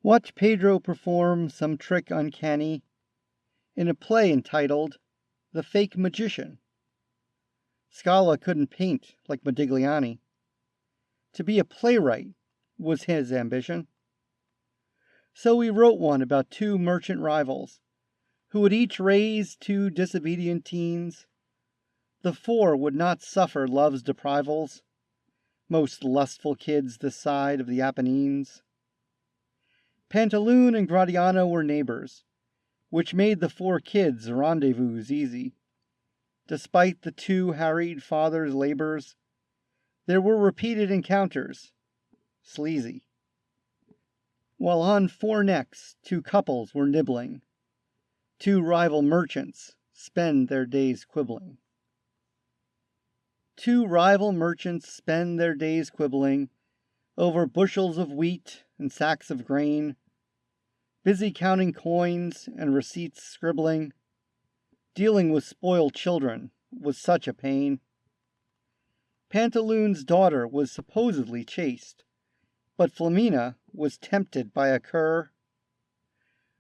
Watch Pedro perform some trick uncanny in a play entitled The Fake Magician. Scala couldn't paint like Modigliani. To be a playwright was his ambition. So he wrote one about two merchant rivals who would each raise two disobedient teens. The four would not suffer love's deprivals, most lustful kids this side of the Apennines. Pantaloon and Gratiano were neighbors, which made the four kids' rendezvous easy. Despite the two harried fathers' labors, there were repeated encounters, sleazy. While on four necks, two couples were nibbling. Two rival merchants spend their days quibbling. Two rival merchants spend their days quibbling over bushels of wheat and sacks of grain, busy counting coins and receipts scribbling. Dealing with spoiled children was such a pain. Pantaloon's daughter was supposedly chaste, but Flamina was tempted by a cur.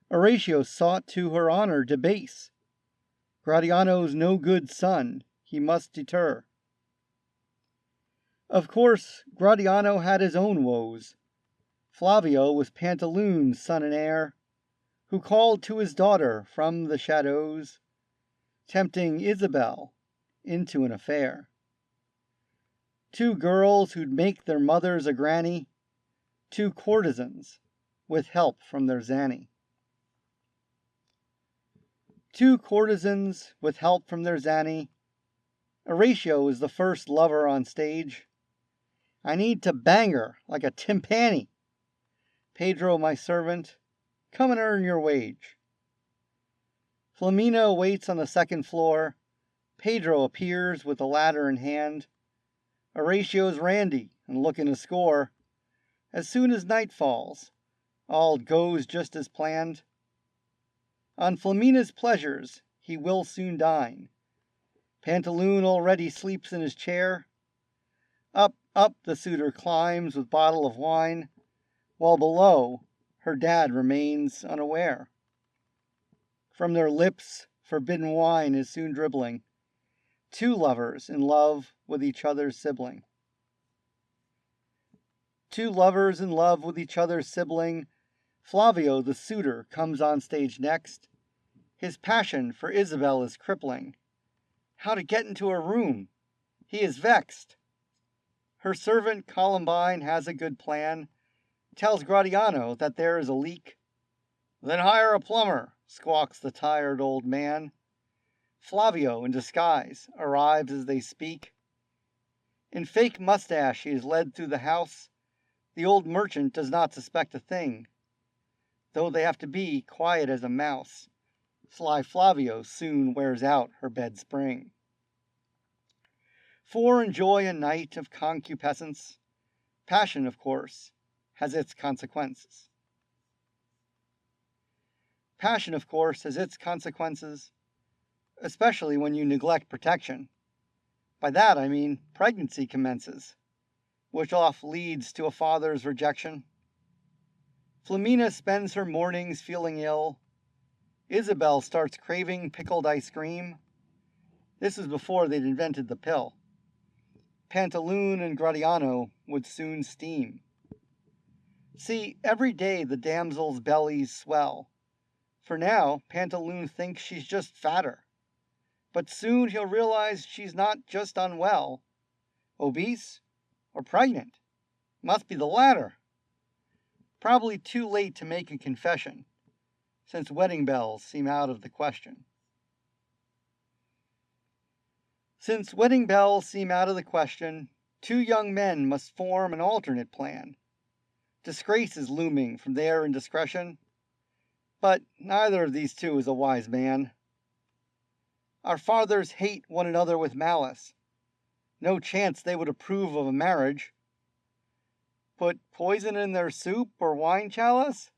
Horatio sought to her honor debase. Gratiano's no good son he must deter. Of course, Gratiano had his own woes. Flavio was Pantaloon's son and heir, who called to his daughter from the shadows, tempting Isabel into an affair. Two girls who'd make their mothers a granny, two courtesans with help from their zanny. Two courtesans with help from their zanny. Horatio is the first lover on stage. I need to bang her like a timpani. Pedro, my servant, come and earn your wage. Flamina waits on the second floor. Pedro appears with a ladder in hand. Horatio's randy and looking to score. As soon as night falls, all goes just as planned. On Flamina's pleasures he will soon dine. Pantaloon already sleeps in his chair. Up the suitor climbs with bottle of wine, while below her dad remains unaware. From their lips forbidden wine is soon dribbling. Two lovers in love with each other's sibling. Two lovers in love with each other's sibling. Flavio the suitor comes on stage next. His passion for Isabel is crippling. How to get into her room? He is vexed. Her servant Columbine has a good plan, tells Gratiano that there is a leak. Then hire a plumber, squawks the tired old man. Flavio, in disguise, arrives as they speak. In fake mustache he is led through the house. The old merchant does not suspect a thing, though they have to be quiet as a mouse. Sly Flavio soon wears out her bed spring. Four enjoy a night of concupiscence. Passion, of course, has its consequences. Passion, of course, has its consequences, especially when you neglect protection. By that I mean pregnancy commences, which oft leads to a father's rejection. Flamina spends her mornings feeling ill. Isabel starts craving pickled ice cream. This is before they'd invented the pill. Pantaloon and Gratiano would soon steam. See, every day the damsel's bellies swell. For now, Pantaloon thinks she's just fatter. But soon he'll realize she's not just unwell. Obese or pregnant? Must be the latter. Probably too late to make a confession, since wedding bells seem out of the question. Since wedding bells seem out of the question, two young men must form an alternate plan. Disgrace is looming from their indiscretion, but neither of these two is a wise man. Our fathers hate one another with malice. No chance they would approve of a marriage. Put poison in their soup or wine chalice?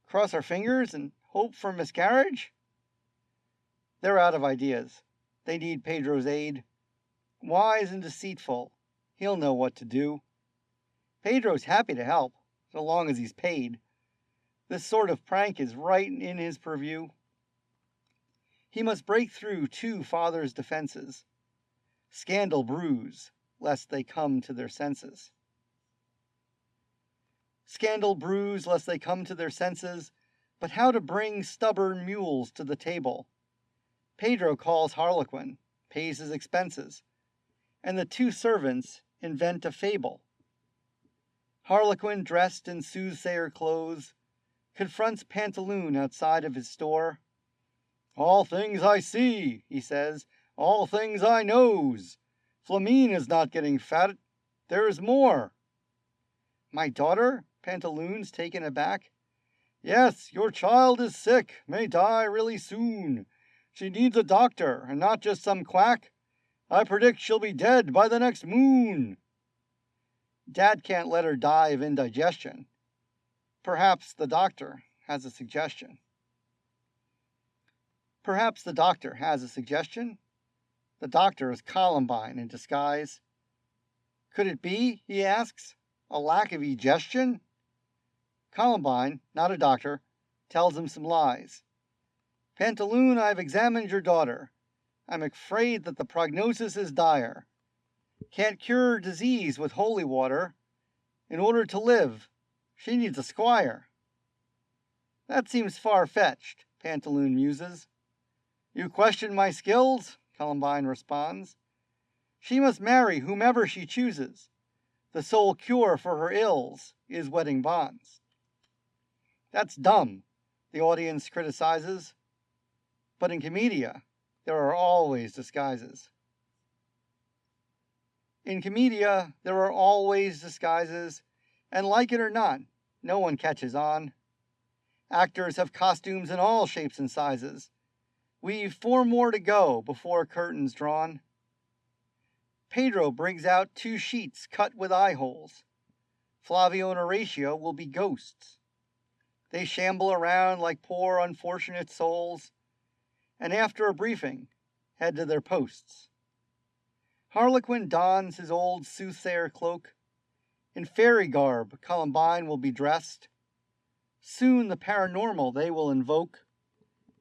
Cross our fingers and hope for miscarriage? They're out of ideas. They need Pedro's aid. Wise and deceitful, he'll know what to do. Pedro's happy to help, so long as he's paid. This sort of prank is right in his purview. He must break through two fathers' defenses, scandal bruise, lest they come to their senses. Scandal bruise, lest they come to their senses, but how to bring stubborn mules to the table? Pedro calls Harlequin, pays his expenses, and the two servants invent a fable. Harlequin, dressed in soothsayer clothes, confronts Pantaloon outside of his store. "All things I see," he says, "all things I knows. Flamine is not getting fat, there is more." "My daughter?" Pantaloon's taken aback. "Yes, your child is sick, may die really soon. She needs a doctor, and not just some quack. I predict she'll be dead by the next moon." Dad can't let her die of indigestion. Perhaps the doctor has a suggestion. Perhaps the doctor has a suggestion. The doctor is Columbine in disguise. Could it be, he asks, a lack of egestion? Columbine, not a doctor, tells him some lies. "Pantaloon, I've examined your daughter. I'm afraid that the prognosis is dire. Can't cure disease with holy water. In order to live, she needs a squire." "That seems far-fetched," Pantaloon muses. "You question my skills?" Columbine responds. "She must marry whomever she chooses. The sole cure for her ills is wedding bonds." "That's dumb," the audience criticizes. But in Commedia, there are always disguises. In Commedia, there are always disguises, and like it or not, no one catches on. Actors have costumes in all shapes and sizes. We've 4 more to go before curtain's drawn. Pedro brings out 2 sheets cut with eye holes. Flavio and Horatio will be ghosts. They shamble around like poor unfortunate souls, and after a briefing, head to their posts. Harlequin dons his old soothsayer cloak. In fairy garb, Columbine will be dressed. Soon the paranormal they will invoke,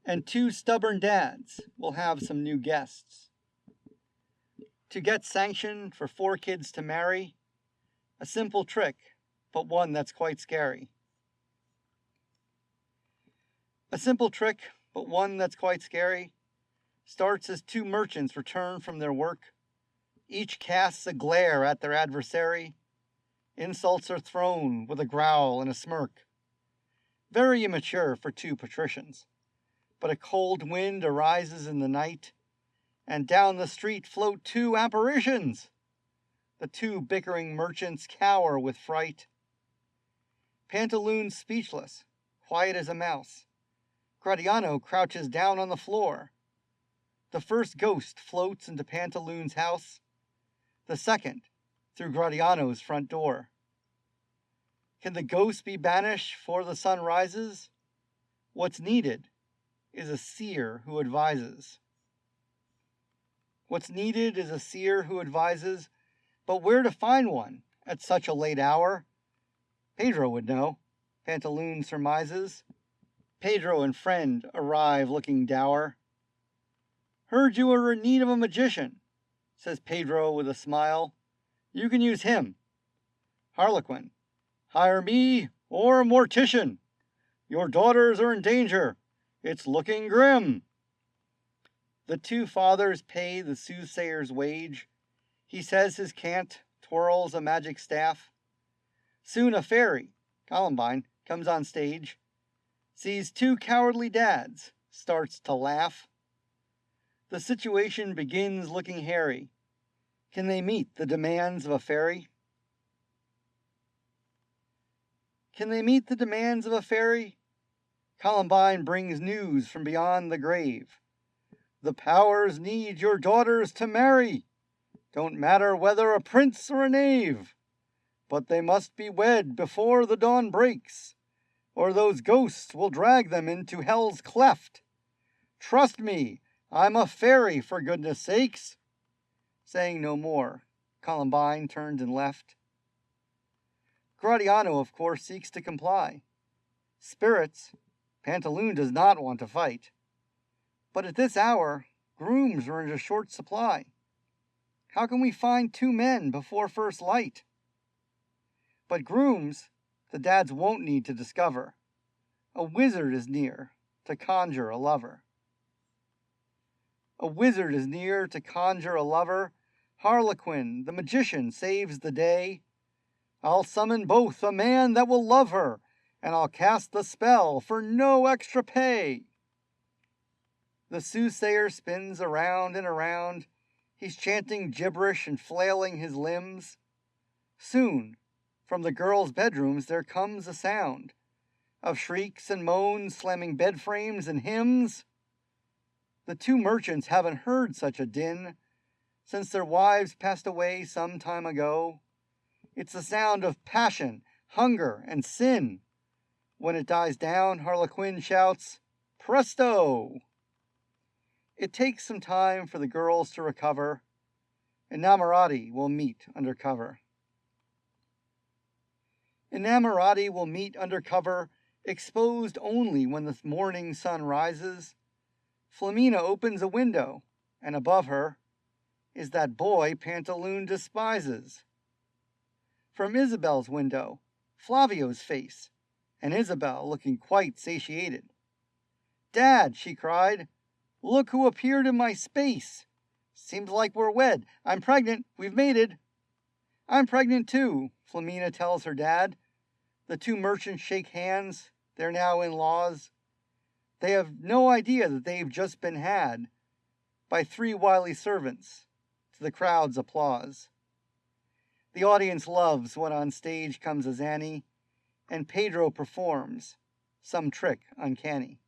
and 2 stubborn dads will have some new guests. To get sanction for 4 kids to marry, a simple trick, but one that's quite scary. A simple trick, but one that's quite scary, starts as 2 merchants return from their work. Each casts a glare at their adversary. Insults are thrown with a growl and a smirk. Very immature for 2 patricians. But a cold wind arises in the night, and down the street float 2 apparitions. The 2 bickering merchants cower with fright. Pantaloon's speechless, quiet as a mouse. Gratiano crouches down on the floor. The first ghost floats into Pantaloon's house. The second, through Gratiano's front door. Can the ghost be banished 'fore the sun rises? What's needed is a seer who advises. What's needed is a seer who advises, but where to find one at such a late hour? Pedro would know, Pantaloon surmises. Pedro and friend arrive looking dour. "Heard you were in need of a magician," says Pedro with a smile. "You can use him." Harlequin, "Hire me or a mortician. Your daughters are in danger. It's looking grim." The 2 fathers pay the soothsayer's wage. He says his cant, twirls a magic staff. Soon a fairy, Columbine, comes on stage, sees 2 cowardly dads, starts to laugh. The situation begins looking hairy. Can they meet the demands of a fairy? Can they meet the demands of a fairy? Columbine brings news from beyond the grave. "The powers need your daughters to marry. Don't matter whether a prince or a knave. But they must be wed before the dawn breaks, or those ghosts will drag them into hell's cleft. Trust me, I'm a fairy, for goodness sakes." Saying no more, Columbine turned and left. Gratiano, of course, seeks to comply. Spirits, Pantaloon does not want to fight. But at this hour, grooms are in short supply. How can we find 2 men before first light? But grooms, the dads won't need to discover. A wizard is near to conjure a lover. A wizard is near to conjure a lover. Harlequin, the magician, saves the day. I'll summon both a man that will love her, and I'll cast the spell for no extra pay. The soothsayer spins around and around. He's chanting gibberish and flailing his limbs. Soon, from the girls' bedrooms there comes a sound of shrieks and moans, slamming bed frames and hymns. The 2 merchants haven't heard such a din since their wives passed away some time ago. It's the sound of passion, hunger, and sin. When it dies down, Harlequin shouts, "Presto!" It takes some time for the girls to recover. Innamorati will meet under cover. Innamorati will meet under cover, exposed only when the morning sun rises. Flamina opens a window, and above her is that boy Pantaloon despises. From Isabel's window, Flavio's face, and Isabel looking quite satiated. "Dad," she cried, "look who appeared in my space. Seems like we're wed. I'm pregnant. We've mated." "I'm pregnant too," Flamina tells her dad. The 2 merchants shake hands. They're now in-laws. They have no idea that they've just been had by 3 wily servants, to the crowd's applause. The audience loves when on stage comes a Zanny, and Pedro performs some trick uncanny.